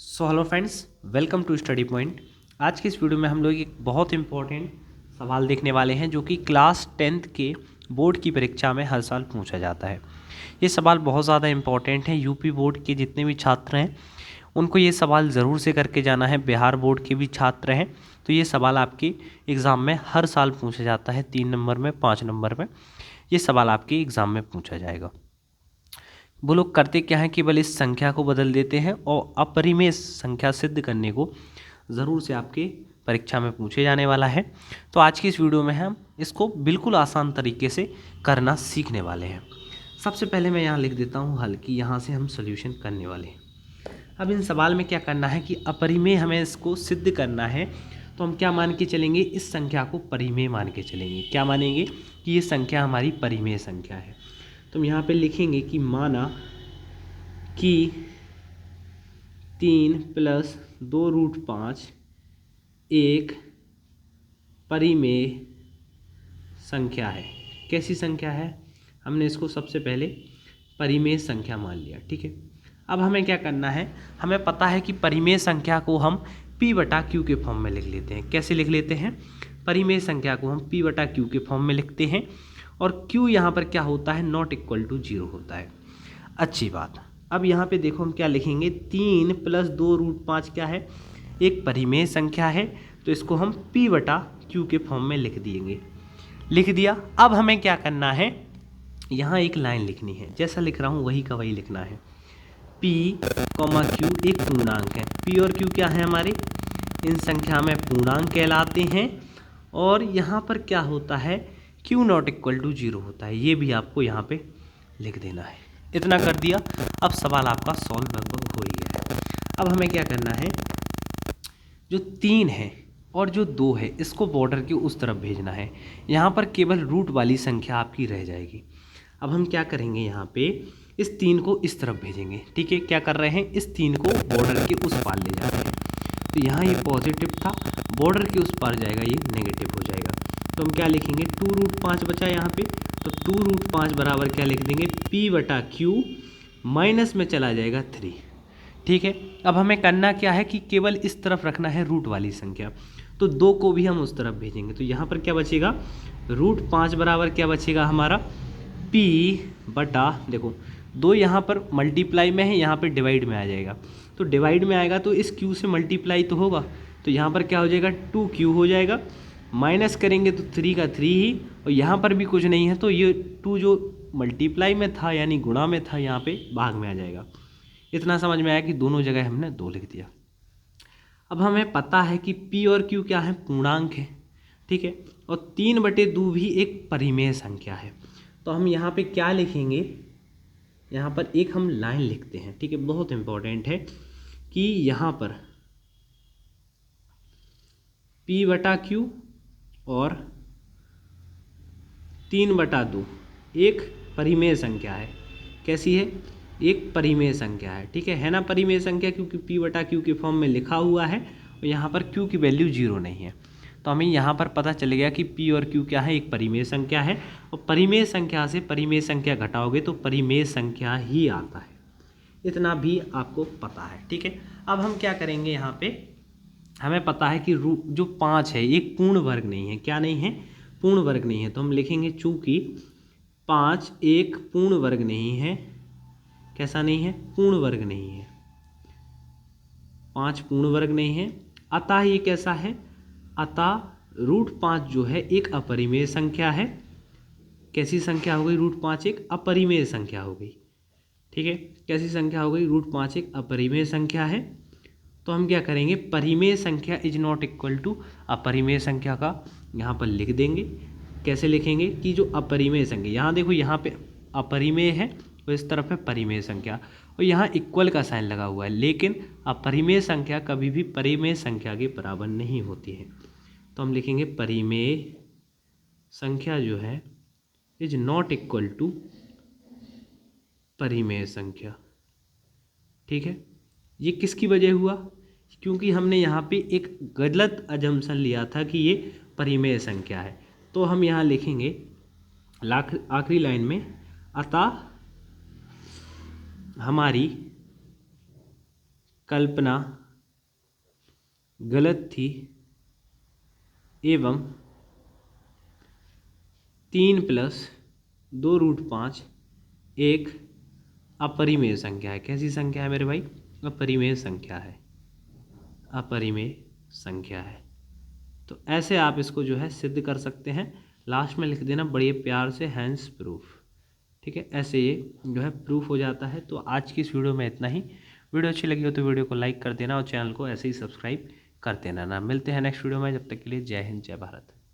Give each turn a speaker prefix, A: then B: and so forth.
A: Hello friends, welcome to study point. आज की इस वीडियो में हम लोग एक बहुत इंपॉर्टेंट सवाल देखने वाले हैं जो कि क्लास 10th के बोर्ड की परीक्षा में हर साल पूछा जाता है। ये सवाल बहुत ज़्यादा इंपॉर्टेंट है। यूपी बोर्ड के जितने भी छात्र हैं उनको ये सवाल ज़रूर से करके जाना है। बिहार बोर्ड के भी छात्र हैं तो ये सवाल आपके एग्ज़ाम में हर साल पूछा जाता है। 3 नंबर में, 5 नंबर में ये सवाल आपके एग्ज़ाम में पूछा जाएगा। वो लोग करते क्या हैं, केवल इस संख्या को बदल देते हैं और अपरिमेय संख्या सिद्ध करने को ज़रूर से आपके परीक्षा में पूछे जाने वाला है। तो आज की इस वीडियो में हम इसको बिल्कुल आसान तरीके से करना सीखने वाले हैं। सबसे पहले मैं यहाँ लिख देता हूँ हल की, यहाँ से हम सोल्यूशन करने वाले हैं। अब इन सवाल में क्या करना है कि अपरिमेय हमें इसको सिद्ध करना है। तो हम क्या मान के चलेंगे, इस संख्या को परिमेय मान के चलेंगे। क्या मानेंगे कि ये संख्या हमारी परिमेय संख्या है। तो हम यहाँ पे लिखेंगे कि माना कि 3 + 2√5 एक परिमेय संख्या है। कैसी संख्या है, हमने इसको सबसे पहले परिमेय संख्या मान लिया। ठीक है, अब हमें क्या करना है, हमें पता है कि परिमेय संख्या को हम P/Q के फॉर्म में लिख लेते हैं। कैसे लिख लेते हैं, परिमेय संख्या को हम P/Q के फॉर्म में लिखते हैं और Q यहाँ पर क्या होता है, ≠ 0 होता है। अच्छी बात। अब यहाँ पे देखो हम क्या लिखेंगे, 3 + 2√5 क्या है, एक परिमेय संख्या है। तो इसको हम P/Q के फॉर्म में लिख देंगे। लिख दिया। अब हमें क्या करना है, यहाँ एक लाइन लिखनी है। जैसा लिख रहा हूँ वही का वही लिखना है। P, Q एक पूर्णांक है। P और Q क्या है, हमारे इन संख्या में पूर्णांक कहलाते हैं। और यहाँ पर क्या होता है, Q ≠ 0 होता है। ये भी आपको यहाँ पे लिख देना है। इतना कर दिया। अब सवाल आपका सॉल्व लगभग हो ही गया है। अब हमें क्या करना है, जो 3 है और जो 2 है इसको बॉर्डर के उस तरफ भेजना है। यहाँ पर केवल रूट वाली संख्या आपकी रह जाएगी। अब हम क्या करेंगे, यहाँ पे इस 3 को इस तरफ भेजेंगे। ठीक है, क्या कर रहे हैं, इस 3 को बॉर्डर के उस पार ले जा रहे हैं। तो यहाँ ये पॉजिटिव था, बॉर्डर के उस पार जाएगा, ये नेगेटिव हो जाएगा। तो हम क्या लिखेंगे, 2√5 बचा यहाँ पे। तो 2√5 बराबर क्या लिख देंगे, P/Q माइनस में चला जाएगा 3। ठीक है, अब हमें करना क्या है कि केवल इस तरफ रखना है रूट वाली संख्या। तो 2 को भी हम उस तरफ भेजेंगे। तो यहाँ पर क्या बचेगा, √5 बराबर क्या बचेगा हमारा, देखो 2 यहाँ पर मल्टीप्लाई में है, यहाँ पर डिवाइड में आ जाएगा। तो डिवाइड में आएगा तो इस Q से मल्टीप्लाई तो होगा। तो यहाँ पर क्या हो जाएगा, 2Q हो जाएगा। माइनस करेंगे तो 3 का 3 ही, और यहाँ पर भी कुछ नहीं है तो ये 2 जो मल्टीप्लाई में था यानी गुणा में था, यहाँ पे भाग में आ जाएगा। इतना समझ में आया कि दोनों जगह हमने 2 लिख दिया। अब हमें पता है कि P और Q क्या है, पूर्णांक है। ठीक है, और 3/2 भी एक परिमेय संख्या है। तो हम यहाँ पे क्या लिखेंगे, यहाँ पर एक हम लाइन लिखते हैं। ठीक है, बहुत इंपॉर्टेंट है कि यहाँ पर P/Q और 3/2 एक परिमेय संख्या है। कैसी है, एक परिमेय संख्या है। ठीक है ना, परिमेय संख्या क्योंकि P/Q के फॉर्म में लिखा हुआ है और यहाँ पर Q की वैल्यू 0 नहीं है। तो हमें यहाँ पर पता चल गया कि P और Q क्या है, एक परिमेय संख्या है। और परिमेय संख्या से परिमेय संख्या घटाओगे तो परिमेय संख्या ही आता है। इतना भी आपको पता है। ठीक है, अब हम क्या करेंगे, यहाँ पे हमें पता है कि जो 5 है एक पूर्ण वर्ग नहीं है। क्या नहीं है, पूर्ण वर्ग नहीं है। तो हम लिखेंगे चूंकि 5 एक पूर्ण वर्ग नहीं है। कैसा नहीं है, पूर्ण वर्ग नहीं है। 5 पूर्ण वर्ग नहीं है, अतः ये कैसा है, अतः √5 जो है एक अपरिमेय संख्या है। कैसी संख्या हो गई, √5 एक अपरिमेय संख्या हो गई। ठीक है, कैसी संख्या हो गई, √5 एक अपरिमेय संख्या है। तो हम क्या करेंगे, परिमेय संख्या इज नॉट इक्वल टू अपरिमेय संख्या का यहाँ पर लिख देंगे। कैसे लिखेंगे कि जो अपरिमेय संख्या, यहाँ देखो यहाँ पे अपरिमेय है और इस तरफ है परिमेय संख्या, और यहाँ इक्वल का साइन लगा हुआ है। लेकिन अपरिमेय संख्या कभी भी परिमेय संख्या के बराबर नहीं होती है। तो हम लिखेंगे परिमेय संख्या जो है इज नॉट इक्वल टू परिमेय संख्या। ठीक है, ये किसकी वजह हुआ, क्योंकि हमने यहाँ पे एक गलत अजम्पशन लिया था कि ये परिमेय संख्या है। तो हम यहाँ लिखेंगे आखिरी लाइन में, अतः हमारी कल्पना गलत थी एवं 3 + 2√5 एक अपरिमेय संख्या है। कैसी संख्या है मेरे भाई? अपरिमेय संख्या है, अपरिमेय संख्या है। तो ऐसे आप इसको जो है सिद्ध कर सकते हैं। लास्ट में लिख देना बड़े प्यार से हैंस प्रूफ। ठीक है, ऐसे ये जो है प्रूफ हो जाता है। तो आज की इस वीडियो में इतना ही। वीडियो अच्छी लगी हो तो वीडियो को लाइक कर देना और चैनल को ऐसे ही सब्सक्राइब कर देना ना। मिलते हैं नेक्स्ट वीडियो में, जब तक के लिए जय हिंद जय भारत।